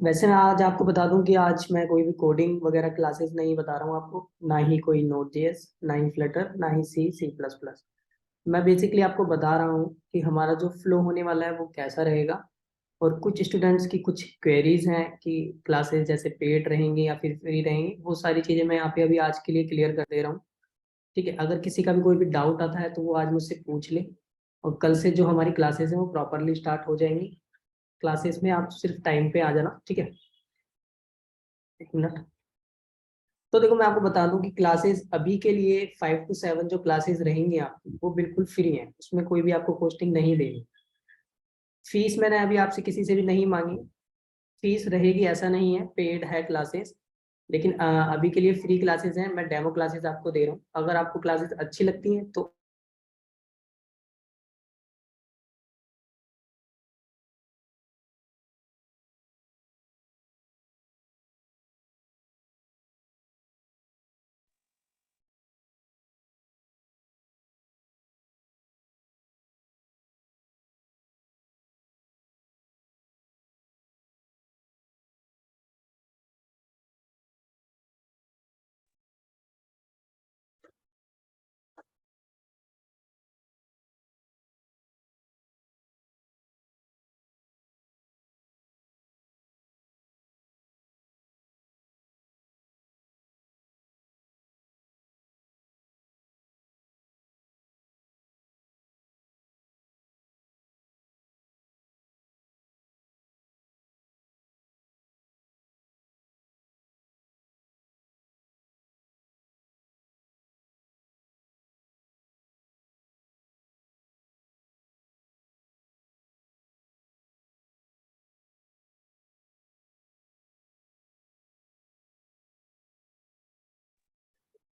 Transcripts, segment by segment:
वैसे मैं आज आपको बता दूं कि आज मैं कोई भी कोडिंग वगैरह क्लासेस नहीं बता रहा हूँ आपको, ना ही कोई नोड जेएस, ना ही फ्लटर, ना ही सी सी प्लस प्लस। मैं बेसिकली आपको बता रहा हूँ कि हमारा जो फ्लो होने वाला है वो कैसा रहेगा। और कुछ स्टूडेंट्स की कुछ क्वेरीज हैं कि क्लासेस जैसे पेड रहेंगी या फिर फ्री रहेंगी, वो सारी चीज़ें मैं यहाँ पे अभी आज के लिए क्लियर कर दे रहा हूँ। ठीक है, अगर किसी का भी कोई भी डाउट आता है तो वो आज मुझसे पूछ ले। और कल से जो हमारी क्लासेस हैं वो प्रॉपरली स्टार्ट हो जाएंगी। क्लासेस में आप सिर्फ टाइम पे आ जाना, ठीक है। एक मिनट। तो देखो मैं आपको बता दूं कि क्लासेस अभी के लिए 5 to 7 जो क्लासेस रहेंगी आपकी वो बिल्कुल फ्री हैं, उसमें कोई भी आपको कॉस्टिंग नहीं देगी। फीस मैंने अभी आपसे किसी से भी नहीं मांगी। फीस रहेगी ऐसा नहीं है, पेड है क्लासेस। लेकिन अभी के लिए फ्री क्लासेस हैं, मैं डेमो क्लासेस आपको दे रहा हूँ। अगर आपको क्लासेस अच्छी लगती हैं तो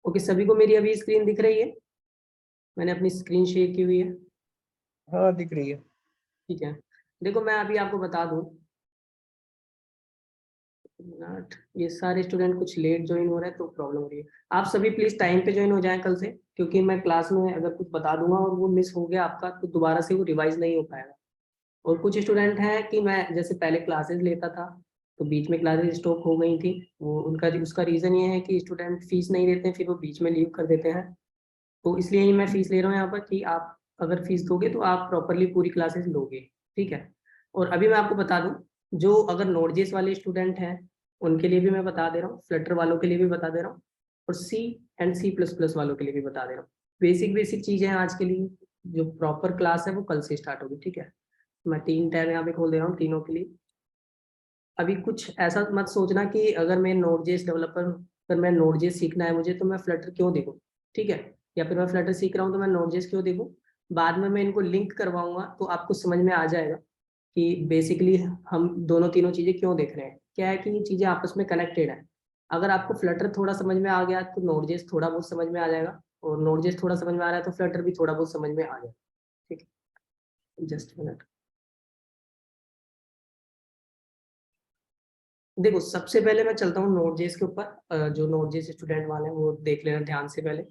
ओके। सभी को मेरी अभी स्क्रीन दिख रही है? मैंने अपनी स्क्रीन शेयर की हुई है। हाँ, दिख रही है। ठीक है। देखो मैं अभी आपको बता दूं, नॉट ये सारे स्टूडेंट कुछ लेट ज्वाइन हो रहे हैं तो प्रॉब्लम हो रही है। आप सभी प्लीज टाइम पे ज्वाइन हो जाएं कल से, क्योंकि मैं क्लास में अगर कुछ बता दूंगा और वो मिस हो गया आपका तो दोबारा से वो रिवाइज नहीं हो पाएगा। और कुछ स्टूडेंट हैं कि मैं जैसे पहले क्लासेस लेता था तो बीच में क्लासेस स्टॉप हो गई थी, वो उनका उसका रीज़न ये है कि स्टूडेंट फीस नहीं देते हैं, फिर वो बीच में लीव कर देते हैं। तो इसलिए ही मैं फीस ले रहा हूँ यहाँ पर कि आप अगर फीस दोगे तो आप प्रॉपरली पूरी क्लासेस लोगे। ठीक है। और अभी मैं आपको बता दूं, जो अगर नोडजेस वाले स्टूडेंट हैं उनके लिए भी मैं बता दे रहा हूँ, फ्लटर वालों के लिए भी बता दे रहा हूँ, और सी एंड सी प्लस प्लस वालों के लिए भी बता दे रहा हूँ। बेसिक बेसिक चीज़ें हैं आज के लिए। जो प्रॉपर क्लास है वो कल से स्टार्ट होगी, ठीक है। मैं 3 टैब यहाँ पे खोल दे रहा हूँ तीनों के लिए। अभी कुछ ऐसा मत सोचना कि अगर मैं नोड.जेएस डेवलपर, अगर मैं नोड.जेएस सीखना है मुझे तो मैं फ्लटर क्यों देखूँ। ठीक है। या फिर मैं फ्लटर सीख रहा हूँ तो मैं नोड.जेएस क्यों देखूँ। बाद में मैं इनको लिंक करवाऊंगा तो आपको समझ में आ जाएगा कि बेसिकली हम दोनों तीनों चीज़ें क्यों देख रहे हैं। क्या है कि ये चीज़ें आपस में कनेक्टेड है। अगर आपको फ्लटर थोड़ा समझ में आ गया तो नोड.जेएस थोड़ा बहुत समझ में आ जाएगा, और नोड.जेएस थोड़ा समझ में आ रहा है तो फ्लटर भी थोड़ा बहुत समझ में आ जाएगा। ठीक है, जस्ट मिनट। देखो सबसे पहले मैं चलता हूँ नोड.जेएस के ऊपर। जो नोड.जेएस स्टूडेंट वाले हैं वो देख लेना ध्यान से पहले।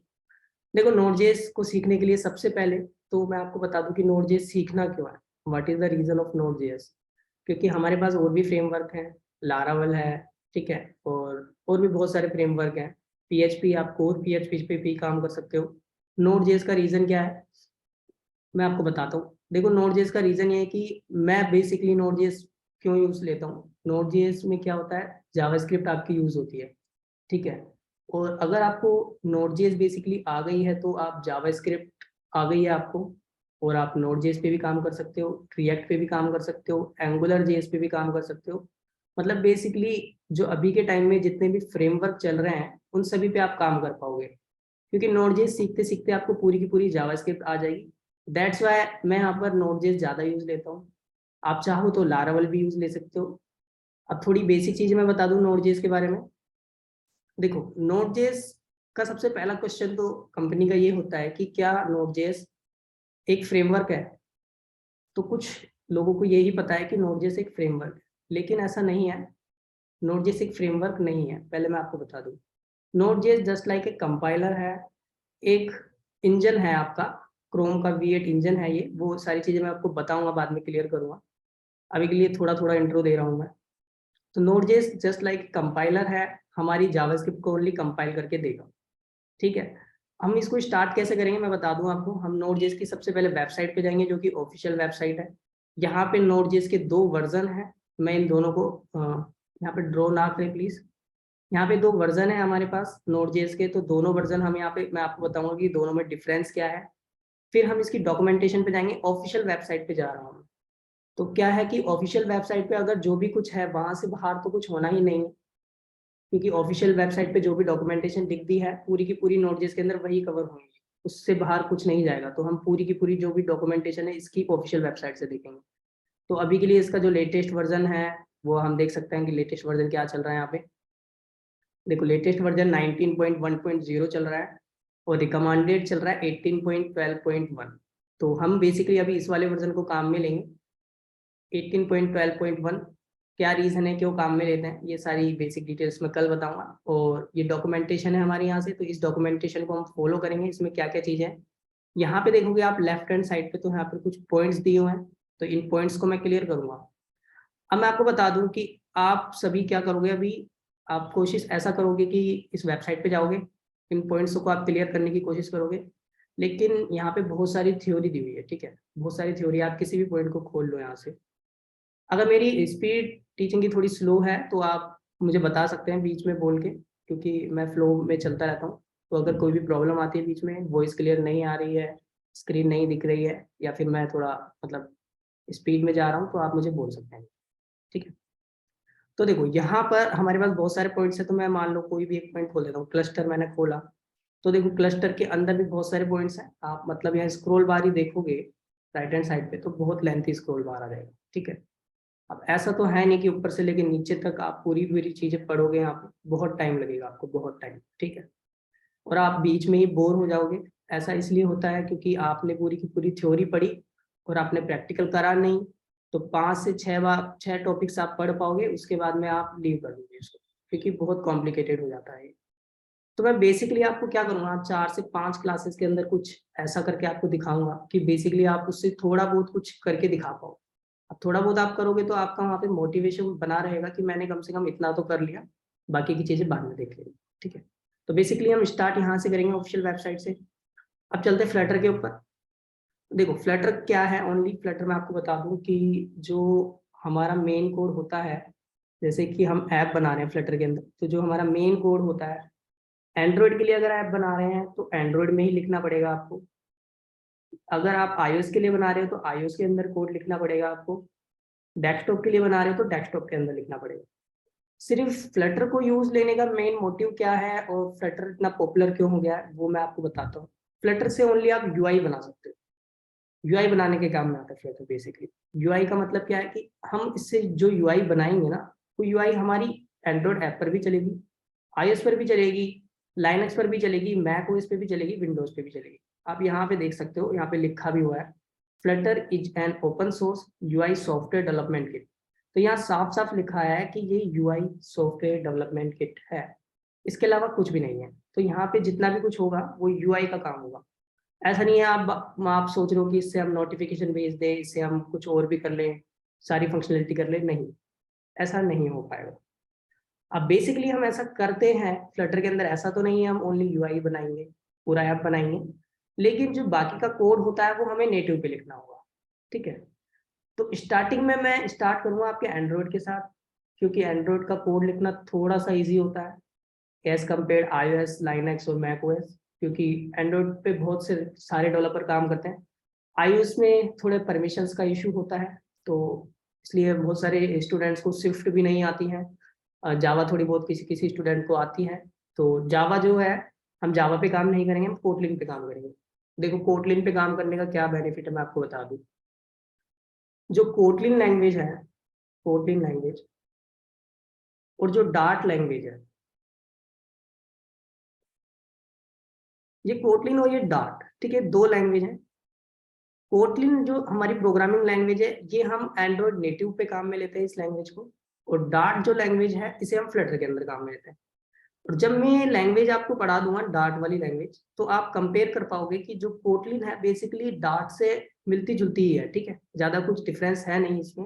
देखो नोड.जेएस को सीखने के लिए सबसे पहले तो मैं आपको बता दूं कि नोड.जेएस सीखना क्यों है। What is the reason of Node js. क्योंकि हमारे पास और भी फ्रेमवर्क हैं, लारावल है, ठीक है, और भी बहुत सारे फ्रेमवर्क हैं। पीएचपी, आप कोर पीएचपी पे भी काम कर सकते हो। नोड.जेएस का रीजन क्या है मैं आपको बताता हूँ। देखो नोड.जेएस का रीजन ये है कि मैं बेसिकली नोड.जेएस क्यों यूज लेता हूँ। नोड.जेएस में क्या होता है, जावास्क्रिप्ट आपकी यूज होती है, ठीक है। और अगर आपको नोड.जेएस बेसिकली आ गई है तो आप जावास्क्रिप्ट आ गई है आपको, और आप नोड.जेएस पे भी काम कर सकते हो, रिएक्ट पे भी काम कर सकते हो, एंगुलर जेएस पे भी काम कर सकते हो। मतलब बेसिकली जो अभी के टाइम में जितने भी फ्रेमवर्क चल रहे हैं उन सभी पे आप काम कर पाओगे, क्योंकि नोड.जेएस सीखते सीखते आपको पूरी की पूरी जावास्क्रिप्ट आ जाएगी। दैट्स वाई मैं यहाँ पर नोड.जेएस ज़्यादा यूज लेता हूँ। आप चाहो तो लारावल भी यूज ले सकते हो। अब थोड़ी बेसिक चीज़ मैं बता दूं नोड.जेएस के बारे में। देखो नोड.जेएस का सबसे पहला क्वेश्चन तो कंपनी का ये होता है कि क्या नोड.जेएस एक फ्रेमवर्क है। तो कुछ लोगों को यही पता है कि नोड.जेएस एक फ्रेमवर्क है, लेकिन ऐसा नहीं है। नोड.जेएस एक फ्रेमवर्क नहीं है, पहले मैं आपको बता दूं। नोड.जेएस जस्ट लाइक एक कंपाइलर है, एक इंजन है आपका। क्रोम का V8 इंजन है ये। वो सारी चीज़ें मैं आपको बताऊंगा, बाद में क्लियर करूंगा। अभी के लिए थोड़ा थोड़ा इंट्रो दे रहा हूँ मैं। तो नोड.जेएस जस्ट लाइक कंपाइलर है, हमारी जावास्क्रिप्ट को ओनली कंपाइल करके देगा, ठीक है। हम इसको स्टार्ट कैसे करेंगे मैं बता दूं आपको। हम नोड.जेएस की सबसे पहले वेबसाइट पे जाएंगे जो कि ऑफिशियल वेबसाइट है। यहाँ पे नोड.जेएस के 2 वर्जन है, मैं इन दोनों को यहाँ पे ड्रॉ ना करें प्लीज। यहाँ पे 2 वर्जन है हमारे पास नोड.जेएस के, तो दोनों वर्जन हम यहाँ पे मैं आपको बताऊंगा कि दोनों में डिफरेंस क्या है। फिर हम इसकी डॉक्यूमेंटेशन पे जाएंगे। ऑफिशियल वेबसाइट पे जा रहा हूँ, तो क्या है कि ऑफिशियल वेबसाइट पे अगर जो भी कुछ है वहां से बाहर तो कुछ होना ही नहीं है, क्योंकि ऑफिशियल वेबसाइट पे जो भी डॉक्यूमेंटेशन दिख दी है पूरी की पूरी नोट.जेएस के अंदर वही कवर होंगी, उससे बाहर कुछ नहीं जाएगा। तो हम पूरी की पूरी जो भी डॉक्यूमेंटेशन है इसकी ऑफिशियल वेबसाइट से देखेंगे। तो अभी के लिए इसका जो लेटेस्ट वर्जन है वो हम देख सकते हैं कि लेटेस्ट वर्जन क्या चल रहा है यहाँ पे। देखो लेटेस्ट वर्जन 19.1.0 चल रहा है और रिकमेंडेड चल रहा है 18.12.1। तो हम बेसिकली अभी इस वाले वर्जन को काम में लेंगे 18.12.1। क्या रीजन है क्यों काम में लेते हैं ये सारी बेसिक डिटेल्स मैं कल बताऊंगा। और ये डॉक्यूमेंटेशन है हमारे यहाँ से, तो इस डॉक्यूमेंटेशन को हम फॉलो करेंगे। इसमें क्या क्या चीजें हैं यहाँ पे देखोगे आप लेफ्ट हैंड साइड पे, तो यहाँ पर कुछ पॉइंट्स दिए हुए हैं, तो इन पॉइंट्स को मैं क्लियर करूंगा। अब मैं आपको बता दूं कि आप सभी क्या करोगे। अभी आप कोशिश ऐसा करोगे कि इस वेबसाइट पे जाओगे, इन पॉइंट्स को आप क्लियर करने की कोशिश करोगे, लेकिन यहाँ पे बहुत सारी थ्योरी दी हुई है, ठीक है। बहुत सारी थ्योरी, आप किसी भी पॉइंट को खोल लो यहाँ से। अगर मेरी स्पीड टीचिंग की थोड़ी स्लो है तो आप मुझे बता सकते हैं बीच में बोल के, क्योंकि मैं फ्लो में चलता रहता हूँ। तो अगर कोई भी प्रॉब्लम आती है बीच में, वॉइस क्लियर नहीं आ रही है, स्क्रीन नहीं दिख रही है, या फिर मैं थोड़ा मतलब स्पीड में जा रहा हूँ, तो आप मुझे बोल सकते हैं, ठीक है। तो देखो यहाँ पर हमारे पास बहुत सारे पॉइंट्स है, तो मैं मान लो कोई भी एक पॉइंट खोल देता हूँ। क्लस्टर मैंने खोला, तो देखो क्लस्टर के अंदर भी बहुत सारे पॉइंट्स हैं। आप मतलब यहाँ स्क्रोल बार ही देखोगे राइट हैंड साइड पे, तो बहुत लेंथी स्क्रोल बार आ जाएगा, ठीक है। अब ऐसा तो है नहीं कि ऊपर से लेके नीचे तक आप पूरी पूरी चीजें पढ़ोगे, यहाँ पे बहुत टाइम लगेगा आपको, बहुत टाइम, ठीक है। और आप बीच में ही बोर हो जाओगे। ऐसा इसलिए होता है क्योंकि आपने पूरी की पूरी थ्योरी पढ़ी और आपने प्रैक्टिकल करा नहीं। तो 5 से 6 टॉपिक्स आप पढ़ पाओगे, उसके बाद में आप लीव कर दोगे इसको, क्योंकि बहुत कॉम्प्लिकेटेड हो जाता है। तो मैं बेसिकली आपको क्या करूँगा, 4 से 5 क्लासेस के अंदर कुछ ऐसा करके आपको दिखाऊंगा कि बेसिकली आप उससे थोड़ा बहुत कुछ करके दिखा पाओ। अब थोड़ा बहुत आप करोगे तो आपका वहाँ पे मोटिवेशन बना रहेगा कि मैंने कम से कम इतना तो कर लिया, बाकी की चीजें बाद में देख लेंगे, ठीक है। तो बेसिकली हम स्टार्ट यहाँ से करेंगे ऑफिशियल वेबसाइट से। अब चलते हैं फ्लटर के ऊपर। देखो फ्लटर क्या है, ओनली फ्लटर मैं आपको बता दूं कि जो हमारा मेन कोड होता है, जैसे कि हम ऐप बना रहे हैं फ्लटर के अंदर, तो जो हमारा मेन कोड होता है एंड्रॉइड के लिए, अगर ऐप बना रहे हैं तो एंड्रॉइड में ही लिखना पड़ेगा आपको। अगर आप iOS के लिए बना रहे हो तो iOS के अंदर कोड लिखना पड़ेगा आपको। डेस्कटॉप के लिए बना रहे हो तो डेस्कटॉप के अंदर लिखना पड़ेगा। सिर्फ फ्लटर को यूज लेने का मेन मोटिव क्या है और फ्लटर इतना पॉपुलर क्यों हो गया है वो मैं आपको बताता हूँ। फ्लटर से ओनली आप यूआई बना सकते हो। यूआई बनाने के काम में आता है फ्लटर बेसिकली। यूआई का मतलब क्या है कि हम इससे जो यूआई बनाएंगे ना, वो यूआई हमारी एंड्रॉइड ऐप पर भी चलेगी, iOS पर भी चलेगी, लाइनक्स पर भी चलेगी, मैक ओएस पे भी चलेगी, विंडोज पे भी चलेगी। आप यहाँ पे देख सकते हो, यहाँ पे लिखा भी हुआ है Flutter is an open source UI software development kit. तो यहाँ साफ साफ लिखा है कि ये यूआई सॉफ्टवेयर डेवलपमेंट किट है, इसके अलावा कुछ भी नहीं है। तो यहाँ पे जितना भी कुछ होगा वो यूआई का काम होगा। ऐसा नहीं है आप सोच रहे हो कि इससे हम नोटिफिकेशन भेज दें, इससे हम कुछ और भी कर लें, सारी फंक्शनलिटी कर लें, नहीं, ऐसा नहीं हो पाएगा। अब बेसिकली हम ऐसा करते हैं फ्लटर के अंदर, ऐसा तो नहीं है हम ओनली यूआई बनाएंगे, पूरा ऐप बनाएंगे, लेकिन जो बाकी का कोड होता है वो हमें नेटिव पे लिखना होगा, ठीक है। तो स्टार्टिंग में मैं स्टार्ट करूंगा आपके एंड्रॉइड के साथ, क्योंकि एंड्रॉइड का कोड लिखना थोड़ा सा ईजी होता है एज कम्पेयर iOS, लाइनक्स और मैक ओएस, क्योंकि एंड्रॉइड पे बहुत से सारे डेवलपर काम करते हैं। iOS में थोड़े परमिशंस का इशू होता है, तो इसलिए बहुत सारे स्टूडेंट्स को स्विफ्ट भी नहीं आती है। जावा थोड़ी बहुत किसी किसी स्टूडेंट को आती है। तो जावा जो है, हम जावा पे काम नहीं करेंगे, हम कोटलिन पे काम करेंगे। देखो कोटलिन पे काम करने का क्या बेनिफिट है मैं आपको बता दूं। जो कोटलिन लैंग्वेज है, कोटलिन लैंग्वेज और जो डार्ट लैंग्वेज है, ये कोटलिन और ये डार्ट, ठीक है, 2 लैंग्वेज है। कोटलिन जो हमारी प्रोग्रामिंग लैंग्वेज है, ये हम एंड्रॉइड नेटिव पे काम में लेते हैं इस लैंग्वेज को। और डार्ट जो लैंग्वेज है, इसे हम फ्लटर के अंदर काम में लेते हैं। और जब मैं लैंग्वेज आपको पढ़ा दूंगा डार्ट वाली लैंग्वेज, तो आप कंपेयर कर पाओगे कि जो कोटलिन है बेसिकली डार्ट से मिलती जुलती ही है, ठीक है, ज्यादा कुछ डिफरेंस है नहीं इसमें।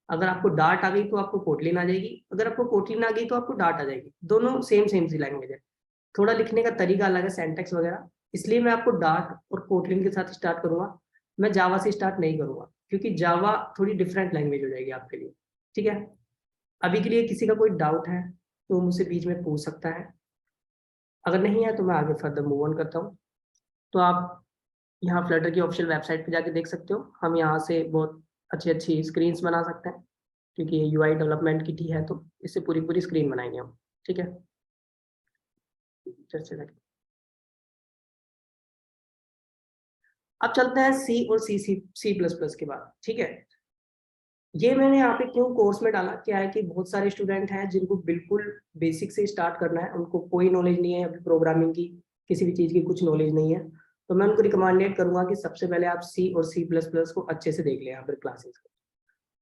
अगर आपको डार्ट आ गई तो आपको कोटलिन आ जाएगी, अगर आपको कोटलिन आ गई तो आपको डार्ट आ जाएगी। दोनों सेम सी लैंग्वेज है, थोड़ा लिखने का तरीका अलग है, सेंटेक्स वगैरह, इसलिए मैं आपको डार्ट और कोटलिन के साथ स्टार्ट करूंगा। मैं जावा से स्टार्ट नहीं करूंगा, क्योंकि जावा थोड़ी डिफरेंट लैंग्वेज हो जाएगी आपके लिए। ठीक है, अभी के लिए किसी का कोई डाउट है तो मुझसे बीच में पूछ सकता है, अगर नहीं है तो मैं आगे फर्दर मूव ऑन करता हूँ। तो आप यहाँ फ्लटर की ऑफिशियल वेबसाइट पे जाके देख सकते हो, हम यहाँ से बहुत अच्छी अच्छी स्क्रीन्स बना सकते हैं, क्योंकि ये यूआई डेवलपमेंट की टी है, तो इससे पूरी पूरी स्क्रीन बनाएंगे हम। ठीक है, अब चलते हैं सी और सी प्लस प्लस के बाद। ठीक है, ये मैंने यहाँ पे क्यों कोर्स में डाला, क्या है कि बहुत सारे स्टूडेंट हैं जिनको बिल्कुल बेसिक से स्टार्ट करना है, उनको कोई नॉलेज नहीं है अभी प्रोग्रामिंग की, किसी भी चीज़ की कुछ नॉलेज नहीं है। तो मैं उनको रिकमेंडेड करूंगा कि सबसे पहले आप सी और सी प्लस प्लस को अच्छे से देख लें यहाँ पर क्लासेस,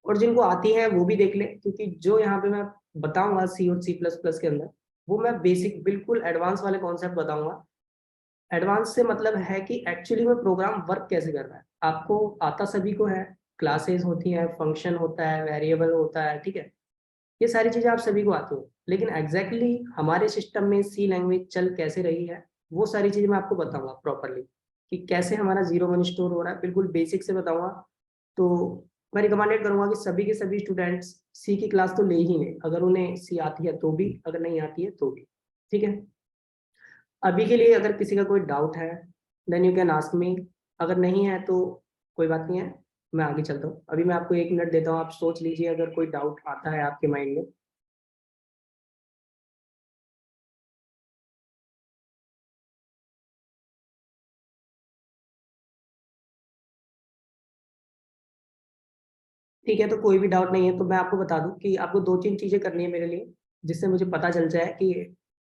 और जिनको आती है वो भी देख लें, क्योंकि जो यहाँ पे मैं बताऊंगा सी और सी प्लस प्लस के अंदर, वो मैं बेसिक बिल्कुल एडवांस वाले कॉन्सेप्ट बताऊंगा। एडवांस से मतलब है कि एक्चुअली में प्रोग्राम वर्क कैसे कर रहा है, आपको आता सभी को है, क्लासेस होती है, फंक्शन होता है, वेरिएबल होता है, ठीक है, ये सारी चीजें आप सभी को आती हैं, लेकिन एग्जैक्टली हमारे सिस्टम में सी लैंग्वेज चल कैसे रही है, वो सारी चीजें मैं आपको बताऊंगा प्रॉपरली, कि कैसे हमारा 0 1 स्टोर हो रहा है, बिल्कुल बेसिक से बताऊंगा। तो मैं रिकमेंडेड करूंगा कि सभी के सभी स्टूडेंट्स सी की क्लास तो ले ही लें, अगर उन्हें सी आती है तो भी, अगर नहीं आती है तो भी। ठीक है, अभी के लिए अगर किसी का कोई डाउट है then you can ask me, अगर नहीं है तो कोई बात नहीं है, मैं आगे चलता हूँ। अभी मैं आपको 1 मिनट देता हूँ, आप सोच लीजिए अगर कोई डाउट आता है आपके माइंड में। ठीक है, तो कोई भी डाउट नहीं है तो मैं आपको बता दूं कि आपको 2 3 चीजें करनी है मेरे लिए, जिससे मुझे पता चल जाए कि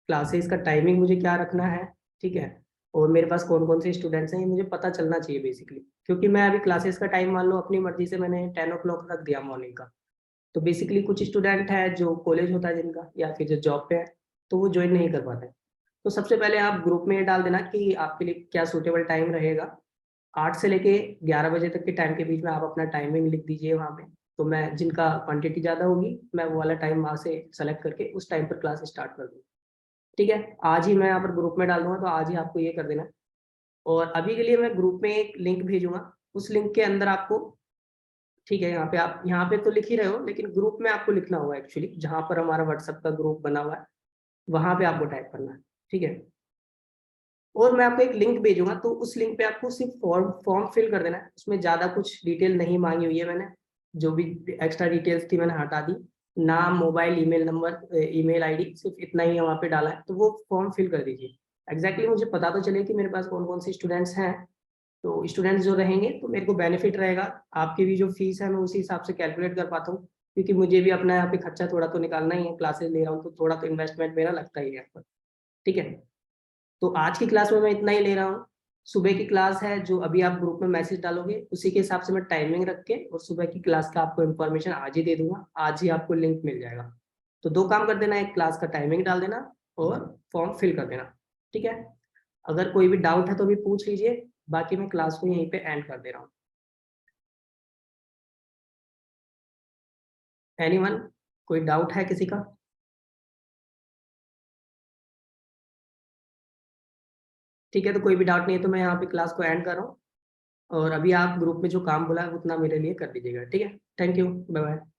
क्लासेस का टाइमिंग मुझे क्या रखना है। ठीक है, और मेरे पास कौन कौन से स्टूडेंट्स हैं ये मुझे पता चलना चाहिए बेसिकली, क्योंकि मैं अभी क्लासेस का टाइम मान लो अपनी मर्जी से मैंने 10 o'clock रख दिया मॉर्निंग का, तो बेसिकली कुछ स्टूडेंट है जो कॉलेज होता है जिनका, या फिर जो जॉब पे है, तो वो ज्वाइन नहीं कर पाते। तो सबसे पहले आप ग्रुप में ये डाल देना कि आपके लिए क्या सूटेबल टाइम रहेगा, 8 से लेके 11 बजे तक के टाइम के बीच में आप अपना टाइमिंग लिख दीजिए वहाँ पे। तो मैं जिनका क्वांटिटी ज़्यादा होगी मैं वो वाला टाइम वहाँ से सेलेक्ट करके उस टाइम पर क्लास स्टार्ट कर दूँगा। ठीक है, आज ही मैं यहाँ पर ग्रुप में डाल दूंगा, तो आज ही आपको ये कर देना है। और अभी के लिए मैं ग्रुप में एक लिंक भेजूंगा, उस लिंक के अंदर आपको, ठीक है, यहाँ पे आप यहाँ पे तो लिख ही रहे हो, लेकिन ग्रुप में आपको लिखना होगा एक्चुअली, जहाँ पर हमारा व्हाट्सएप का ग्रुप बना हुआ है वहाँ पे आपको टाइप करना है। ठीक है, और मैं आपको एक लिंक भेजूंगा, तो उस लिंक पे आपको सिर्फ फॉर्म फिल कर देना है, उसमें ज़्यादा कुछ डिटेल नहीं मांगी हुई है मैंने, जो भी एक्स्ट्रा डिटेल्स थी मैंने हटा दी, नाम, mobile, email number, email ID, सिर्फ इतना ही वहाँ पे डाला है, तो वो फॉर्म फिल कर दीजिए। एग्जैक्टली मुझे पता तो चले कि मेरे पास कौन कौन से स्टूडेंट्स हैं, तो स्टूडेंट्स जो रहेंगे तो मेरे को बेनिफिट रहेगा, आपकी भी जो फीस है मैं उसी हिसाब से कैलकुलेट कर पाता हूँ, क्योंकि मुझे भी अपना यहाँ पे खर्चा थोड़ा तो निकालना ही है, क्लासेस ले रहा हूँ तो थोड़ा तो इन्वेस्टमेंट मेरा लगता ही है यहाँ पर। ठीक है, तो आज की क्लास में मैं इतना ही ले रहा हूँ। सुबह की क्लास है जो अभी आप ग्रुप में मैसेज डालोगे उसी के हिसाब से मैं टाइमिंग रख के और सुबह की क्लास का आपको इन्फॉर्मेशन आज ही दे दूंगा, आज ही आपको लिंक मिल जाएगा। तो 2 काम कर देना, एक क्लास का टाइमिंग डाल देना और फॉर्म फिल कर देना। ठीक है, अगर कोई भी डाउट है तो भी पूछ लीजिए, बाकी मैं क्लास को यहीं पे एंड कर दे रहा हूँ। एनीवन, कोई डाउट है किसी का? ठीक है, तो कोई भी डाउट नहीं है तो मैं यहाँ पे क्लास को एंड कर रहा हूँ, और अभी आप ग्रुप में जो काम बोला है उतना मेरे लिए कर दीजिएगा। ठीक है, थैंक यू, बाय बाय।